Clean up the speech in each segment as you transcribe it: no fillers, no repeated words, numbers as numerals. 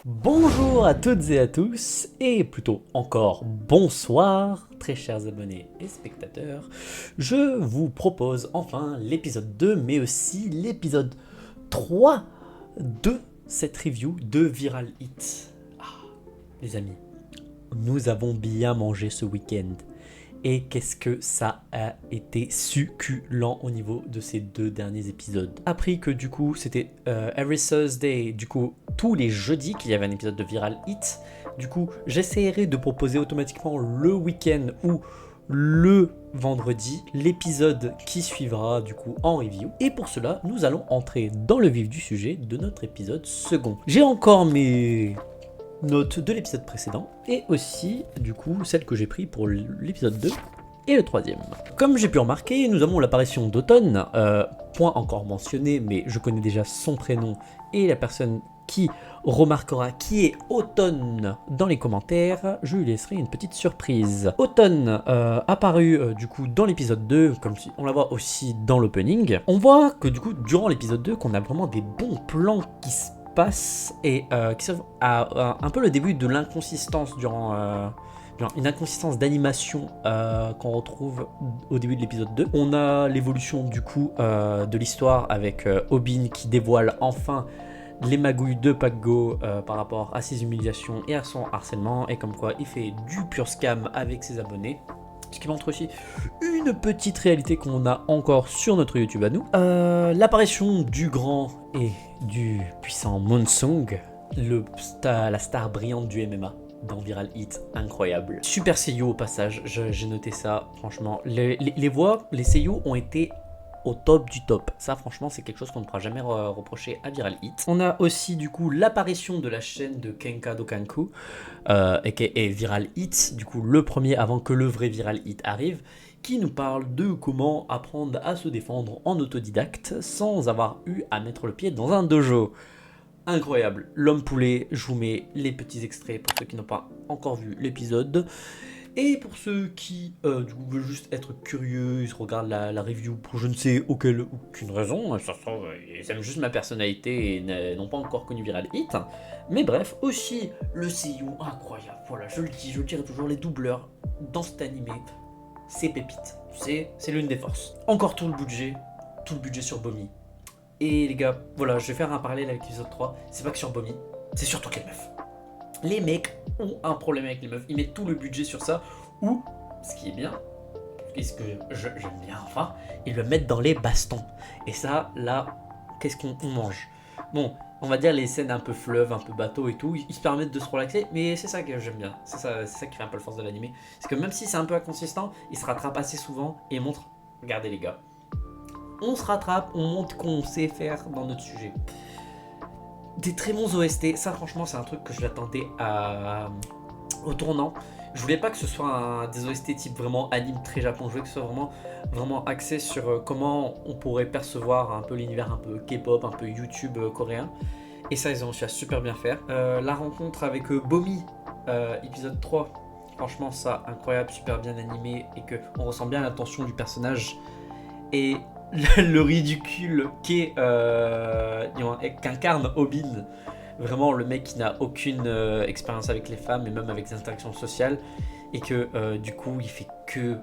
Bonjour à toutes et à tous, et plutôt encore bonsoir, très chers abonnés et spectateurs. Je vous propose enfin l'épisode 2, mais aussi l'épisode 3 de cette review de Viral Hit. Ah, les amis, nous avons bien mangé ce week-end. Et qu'est-ce que ça a été succulent au niveau de ces deux derniers épisodes. Appris que du coup c'était every Thursday, du coup tous les jeudis qu'il y avait un épisode de Viral Hit. Du coup j'essaierai de proposer automatiquement le week-end ou le vendredi l'épisode qui suivra du coup en review. Et pour cela nous allons entrer dans le vif du sujet de notre épisode second. J'ai encore mes notes de l'épisode précédent et aussi du coup celle que j'ai pris pour l'épisode 2 et le troisième. Comme j'ai pu remarquer, nous avons l'apparition d'Automne, point encore mentionné, mais je connais déjà son prénom et la personne qui remarquera qui est Automne dans les commentaires, je lui laisserai une petite surprise. Automne apparu du coup dans l'épisode 2, comme si on la voit aussi dans l'opening. On voit que du coup durant l'épisode 2 qu'on a vraiment des bons plans qui se passe et qui servent à un peu le début de l'inconsistance durant une inconsistance d'animation qu'on retrouve au début de l'épisode 2. On a l'évolution du coup de l'histoire avec Obin qui dévoile enfin les magouilles de Paco par rapport à ses humiliations et à son harcèlement, et comme quoi il fait du pur scam avec ses abonnés. Ce qui montre aussi une petite réalité qu'on a encore sur notre YouTube à nous. L'apparition du grand et du puissant Monsung, la star brillante du MMA dans Viral Hit, incroyable. Super seiyuu au passage, j'ai noté ça, franchement. Les voix, les seiyuu ont été au top du top. Ça franchement c'est quelque chose qu'on ne pourra jamais reprocher à Viral Hit. On a aussi du coup l'apparition de la chaîne de Kenka Dokanku et Viral Hit, du coup le premier avant que le vrai Viral Hit arrive, qui nous parle de comment apprendre à se défendre en autodidacte sans avoir eu à mettre le pied dans un dojo. Incroyable. L'homme poulet, je vous mets les petits extraits pour ceux qui n'ont pas encore vu l'épisode. Et pour ceux qui du coup, veulent juste être curieux, ils regardent la review pour je ne sais aucune raison, ça se trouve, ils aiment juste ma personnalité et n'ont pas encore connu Viral Hit. Mais bref, aussi le seiyuu, incroyable, voilà, je le dis, je le dirai toujours, les doubleurs dans cet animé, c'est pépite, c'est l'une des forces. Encore tout le budget sur Bomi. Et les gars, voilà, je vais faire un parallèle avec l'épisode 3, c'est pas que sur Bomi, c'est sur toutes les meufs. Les mecs ont un problème avec les meufs, ils mettent tout le budget sur ça, ou, ce qui est bien, et ce que j'aime bien enfin, ils le mettent dans les bastons. Et ça, là, qu'est-ce qu'on mange? Bon, on va dire les scènes un peu fleuve, un peu bateau et tout, ils se permettent de se relaxer, mais c'est ça que j'aime bien, c'est ça qui fait un peu la force de l'animé. C'est que même si c'est un peu inconsistant, ils se rattrapent assez souvent et montrent, regardez les gars, on se rattrape, on montre qu'on sait faire dans notre sujet. Des très bons OST, ça franchement c'est un truc que je l'attendais au tournant. Je voulais pas que ce soit des OST type vraiment anime très Japon, je voulais que ce soit vraiment axé sur comment on pourrait percevoir un peu l'univers un peu K-pop, un peu YouTube coréen. Et ça ils ont réussi à super bien faire. La rencontre avec Bomi, épisode 3, franchement ça incroyable, super bien animé et qu'on ressent bien l'attention du personnage. Et le ridicule qu'incarne Obin, vraiment le mec qui n'a aucune expérience avec les femmes et même avec les interactions sociales, et que du coup il fait que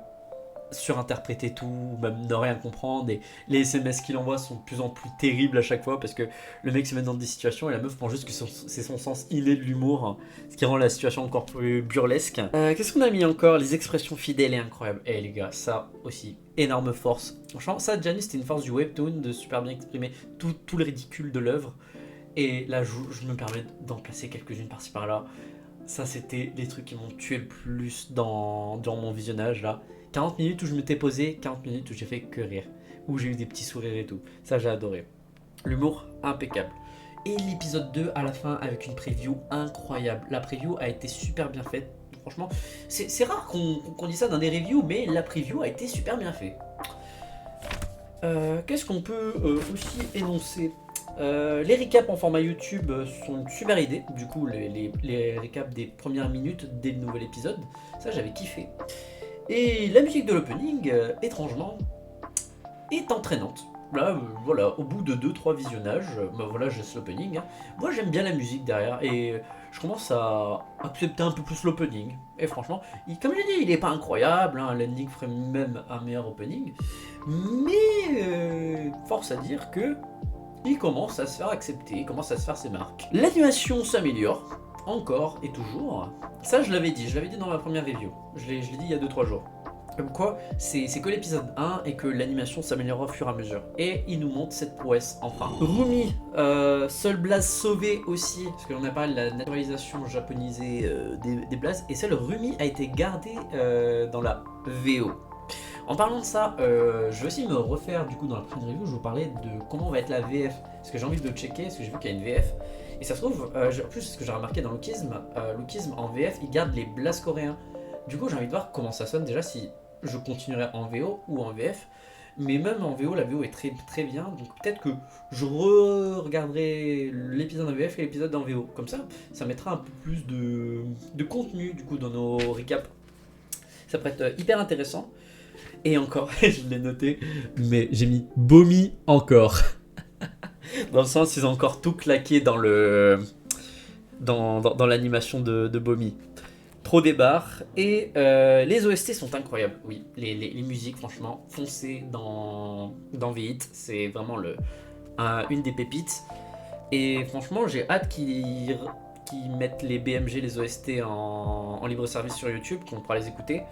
surinterpréter tout, même ne rien comprendre, et les SMS qu'il envoie sont de plus en plus terribles à chaque fois parce que le mec se met dans des situations et la meuf pense juste que c'est son sens inné de l'humour, hein, ce qui rend la situation encore plus burlesque. Qu'est-ce qu'on a mis encore? Les expressions fidèles et incroyables. Eh les gars, ça aussi, énorme force. Franchement, ça, Gianni, c'était une force du webtoon de super bien exprimer tout le ridicule de l'œuvre. Et là, je me permets d'en placer quelques-unes par-ci par-là. Ça, c'était les trucs qui m'ont tué le plus dans mon visionnage là. 40 minutes où je m'étais posé, 40 minutes où j'ai fait que rire, où j'ai eu des petits sourires et tout. Ça, j'ai adoré. L'humour, impeccable. Et l'épisode 2 à la fin avec une preview incroyable. La preview a été super bien faite. Franchement, c'est rare qu'on dise ça dans des reviews, mais la preview a été super bien faite. Qu'est-ce qu'on peut aussi énoncer? Les recaps en format YouTube sont une super idée. Du coup, les recaps des premières minutes dès le nouvel épisode, ça j'avais kiffé. Et la musique de l'opening, étrangement, est entraînante. là, voilà, au bout de 2-3 visionnages, bah voilà, j'ai l'opening. Hein. Moi, j'aime bien la musique derrière et je commence à accepter un peu plus l'opening. Et franchement, comme je dis, il est pas incroyable. Hein, l'ending ferait même un meilleur opening, mais force à dire que il commence à se faire accepter, il commence à se faire ses marques. L'animation s'améliore, encore et toujours. Ça, je l'avais dit dans ma première review. Je l'ai dit il y a 2-3 jours. Comme quoi, c'est que l'épisode 1 et que l'animation s'améliore au fur et à mesure. Et il nous montre cette prouesse enfin. Rumi, seul blaze sauvé aussi, parce que l'on a parlé de la naturalisation japonisée des blazes, et seul Rumi a été gardé dans la VO. En parlant de ça, je vais aussi me refaire du coup dans la prochaine review, je vais vous parler de comment va être la VF. Parce que j'ai envie de checker, parce que j'ai vu qu'il y a une VF. Et ça se trouve, en plus ce que j'ai remarqué dans Lookism en VF, il garde les blazes coréens. Du coup j'ai envie de voir comment ça sonne déjà si je continuerai en VO ou en VF. Mais même en VO, la VO est très, très bien. Donc peut-être que je regarderai l'épisode en VF et l'épisode en VO. Comme ça, ça mettra un peu plus de contenu du coup dans nos recaps. Ça pourrait être hyper intéressant. Et encore, je l'ai noté, mais j'ai mis Bomi encore. Dans le sens, ils ont encore tout claqué dans l'animation de Bomi. Trop des barres. Et les OST sont incroyables. Oui, les musiques, franchement, foncez dans V8. C'est vraiment une des pépites. Et franchement, j'ai hâte qu'ils mettent les BMG, les OST en libre service sur YouTube, qu'on pourra les écouter.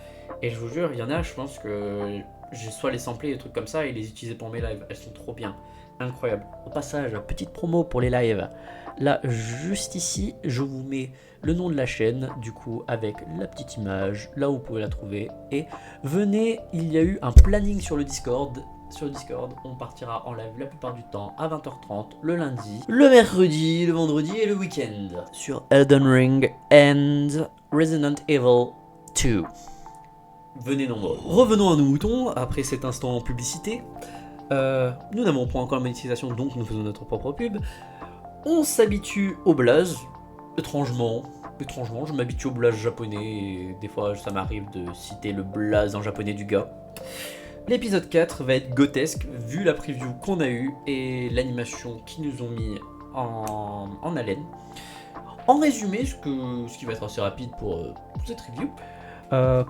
Et je vous jure, il y en a, je pense que j'ai soit les sampler, des trucs comme ça, et les utiliser pour mes lives. Elles sont trop bien. Incroyable. Au passage, petite promo pour les lives. Là, juste ici, je vous mets le nom de la chaîne, du coup, avec la petite image, là où vous pouvez la trouver. Et venez, il y a eu un planning sur le Discord. Sur le Discord, on partira en live la plupart du temps à 20h30, le lundi, le mercredi, le vendredi et le week-end. Sur Elden Ring and Resident Evil 2. Venez nombreux. Revenons à nos moutons, après cet instant en publicité. Nous n'avons pas encore la monétisation, donc nous faisons notre propre pub. On s'habitue au blaze, étrangement, je m'habitue au blaze japonais, et des fois ça m'arrive de citer le blaze en japonais du gars. L'épisode 4 va être grotesque, vu la preview qu'on a eue et l'animation qu'ils nous ont mis en haleine. En résumé, ce qui va être assez rapide pour cette review,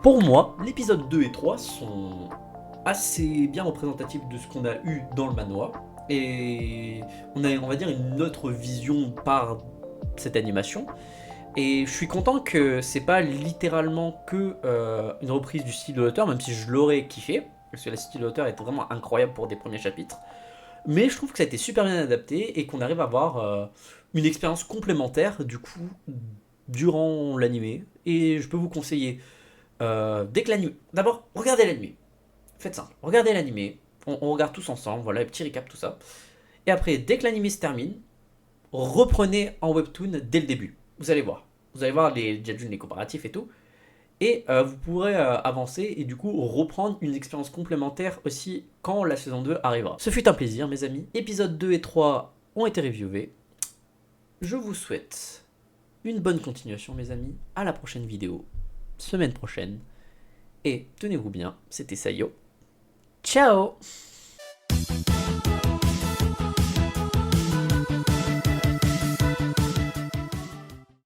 pour moi, l'épisode 2 et 3 sont assez bien représentatifs de ce qu'on a eu dans le manoir. Et on va dire, une autre vision par cette animation. Et je suis content que c'est pas littéralement que une reprise du style de l'auteur, même si je l'aurais kiffé, parce que le style de l'auteur est vraiment incroyable pour des premiers chapitres. Mais je trouve que ça a été super bien adapté et qu'on arrive à avoir une expérience complémentaire du coup durant l'animé. Et je peux vous conseiller dès que l'animé. D'abord, regardez l'animé. Faites simple, regardez l'animé. On regarde tous ensemble, voilà, petit récap, tout ça. Et après, dès que l'animé se termine, reprenez en webtoon dès le début. Vous allez voir. Vous allez voir les judges, les comparatifs et tout. Et vous pourrez avancer et du coup reprendre une expérience complémentaire aussi quand la saison 2 arrivera. Ce fut un plaisir, mes amis. Épisodes 2 et 3 ont été reviewés. Je vous souhaite une bonne continuation, mes amis. À la prochaine vidéo, semaine prochaine. Et tenez-vous bien, c'était Sayo. Ciao!